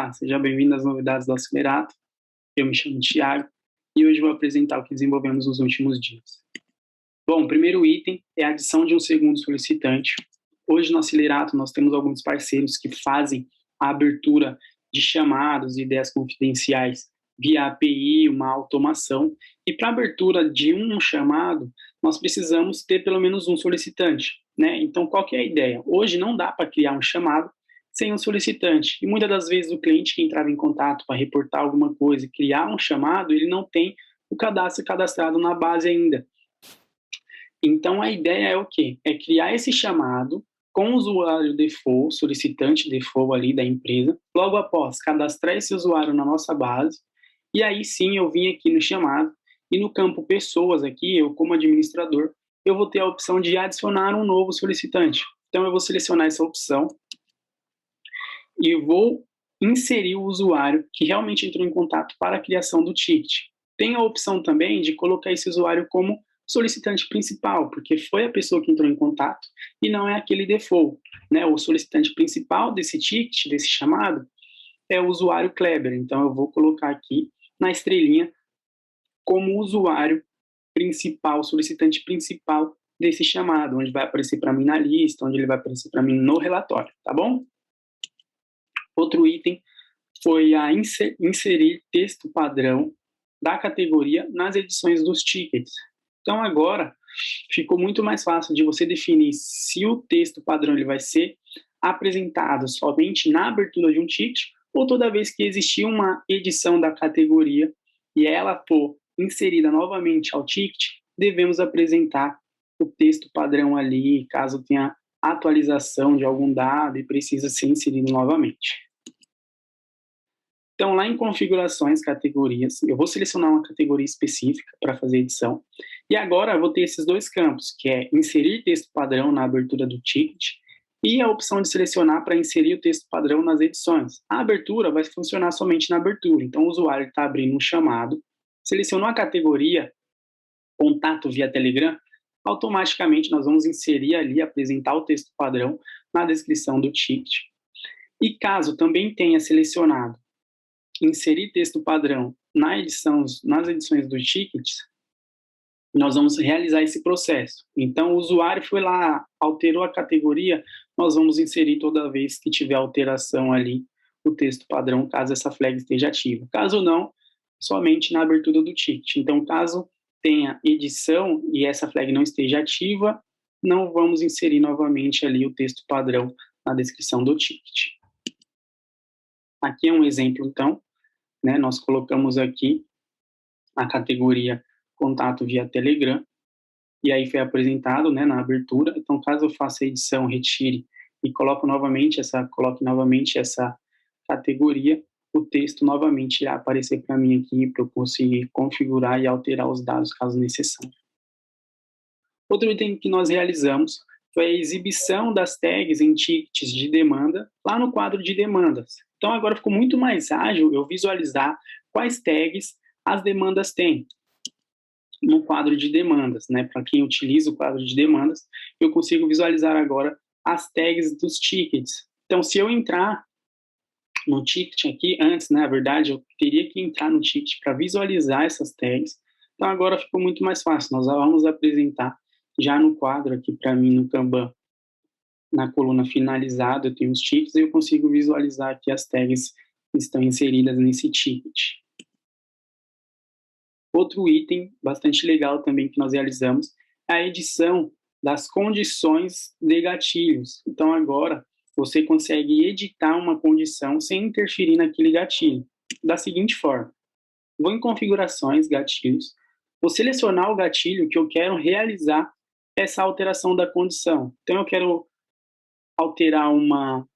Olá, seja bem-vindo às novidades do Acelerato. Eu me chamo Thiago e hoje vou apresentar o que desenvolvemos nos últimos dias. Bom, o primeiro item é a adição de um segundo solicitante. Hoje no Acelerato nós temos alguns parceiros que fazem a abertura de chamados e ideias confidenciais via API, uma automação, e para a abertura de um chamado, nós precisamos ter pelo menos um solicitante, né? Então, qual que é a ideia? Hoje não dá para criar um chamado sem um solicitante, e muitas das vezes o cliente que entrava em contato para reportar alguma coisa, criar um chamado, ele não tem o cadastro cadastrado na base ainda. Então, a ideia é o quê? É criar esse chamado com o usuário default, solicitante default ali da empresa, logo após cadastrar esse usuário na nossa base, e aí sim eu vim aqui no chamado, e no campo pessoas aqui, eu como administrador, eu vou ter a opção de adicionar um novo solicitante. Então eu vou selecionar essa opção, e vou inserir o usuário que realmente entrou em contato para a criação do ticket. Tem a opção também de colocar esse usuário como solicitante principal, porque foi a pessoa que entrou em contato e não é aquele default, né? O solicitante principal desse ticket, desse chamado, é o usuário Kleber. Então eu vou colocar aqui na estrelinha como usuário principal, solicitante principal desse chamado, onde vai aparecer para mim na lista, onde ele vai aparecer para mim no relatório, tá bom? Outro item foi a inserir texto padrão da categoria nas edições dos tickets. Então agora ficou muito mais fácil de você definir se o texto padrão ele vai ser apresentado somente na abertura de um ticket ou toda vez que existir uma edição da categoria e ela for inserida novamente ao ticket, devemos apresentar o texto padrão ali, caso tenha atualização de algum dado e precisa ser inserido novamente. Então, lá em configurações, categorias, eu vou selecionar uma categoria específica para fazer edição. E agora eu vou ter esses dois campos, que é inserir texto padrão na abertura do ticket e a opção de selecionar para inserir o texto padrão nas edições. A abertura vai funcionar somente na abertura. Então, o usuário está abrindo um chamado, selecionou a categoria contato via Telegram, automaticamente nós vamos inserir ali, apresentar o texto padrão na descrição do ticket. E caso também tenha selecionado inserir texto padrão nas edições dos tickets, nós vamos realizar esse processo. Então, o usuário foi lá, alterou a categoria, nós vamos inserir toda vez que tiver alteração ali o texto padrão, caso essa flag esteja ativa. Caso não, somente na abertura do ticket. Então, caso tenha edição e essa flag não esteja ativa, não vamos inserir novamente ali o texto padrão na descrição do ticket. Aqui é um exemplo, então, né, nós colocamos aqui a categoria contato via Telegram, e aí foi apresentado, né, na abertura. Então, caso eu faça a edição, retire e coloque novamente essa categoria, o texto novamente irá aparecer para mim aqui, para eu conseguir configurar e alterar os dados caso necessário. Outro item que nós realizamos foi a exibição das tags em tickets de demanda lá no quadro de demandas. Então, agora ficou muito mais ágil eu visualizar quais tags as demandas têm no quadro de demandas, né? Para quem utiliza o quadro de demandas, eu consigo visualizar agora as tags dos tickets. Então, se eu entrar no ticket aqui, antes, na verdade, eu teria que entrar no ticket para visualizar essas tags. Então, agora ficou muito mais fácil. Nós vamos apresentar já no quadro aqui para mim, no Kanban, na coluna finalizado, eu tenho os tickets e eu consigo visualizar aqui as tags que estão inseridas nesse ticket. Outro item bastante legal também que nós realizamos é a edição das condições de gatilhos. Então, agora, você consegue editar uma condição sem interferir naquele gatilho. Da seguinte forma, vou em configurações, gatilhos, vou selecionar o gatilho que eu quero realizar essa alteração da condição. Então, eu quero alterar uma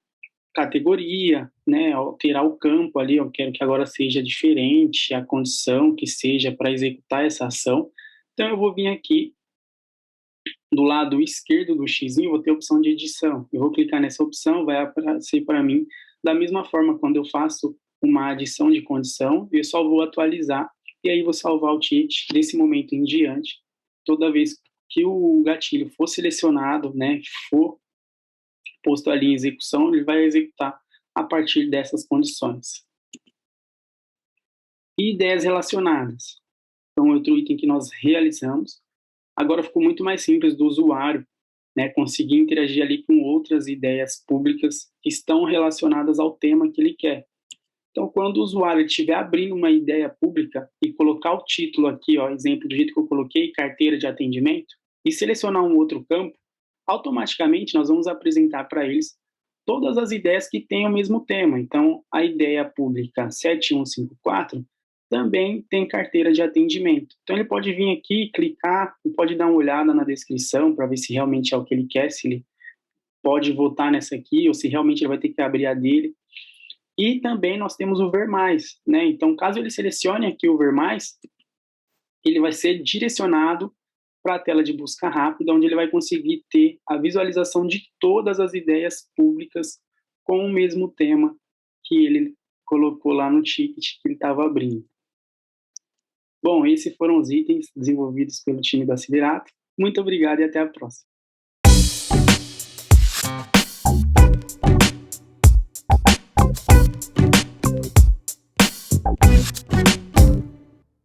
categoria, né, alterar o campo ali, eu quero que agora seja diferente a condição que seja para executar essa ação. Então eu vou vir aqui do lado esquerdo do X, vou ter a opção de edição. Eu vou clicar nessa opção, vai aparecer para mim da mesma forma quando eu faço uma adição de condição, eu só vou atualizar e aí vou salvar o ticket desse momento em diante. Toda vez que o gatilho for selecionado, né, for posto ali em execução, ele vai executar a partir dessas condições. E ideias relacionadas. Então, outro item que nós realizamos. Agora ficou muito mais simples do usuário, né, conseguir interagir ali com outras ideias públicas que estão relacionadas ao tema que ele quer. Então, quando o usuário estiver abrindo uma ideia pública e colocar o título aqui, ó, exemplo do jeito que eu coloquei, carteira de atendimento, e selecionar um outro campo, automaticamente nós vamos apresentar para eles todas as ideias que têm o mesmo tema. Então, a ideia pública 7154 também tem carteira de atendimento. Então, ele pode vir aqui, clicar, e pode dar uma olhada na descrição para ver se realmente é o que ele quer, se ele pode votar nessa aqui, ou se realmente ele vai ter que abrir a dele. E também nós temos o Ver Mais, né? Então, caso ele selecione aqui o Ver Mais, ele vai ser direcionado para a tela de busca rápida, onde ele vai conseguir ter a visualização de todas as ideias públicas com o mesmo tema que ele colocou lá no ticket que ele estava abrindo. Bom, esses foram os itens desenvolvidos pelo time da Acelerato. Muito obrigado e até a próxima.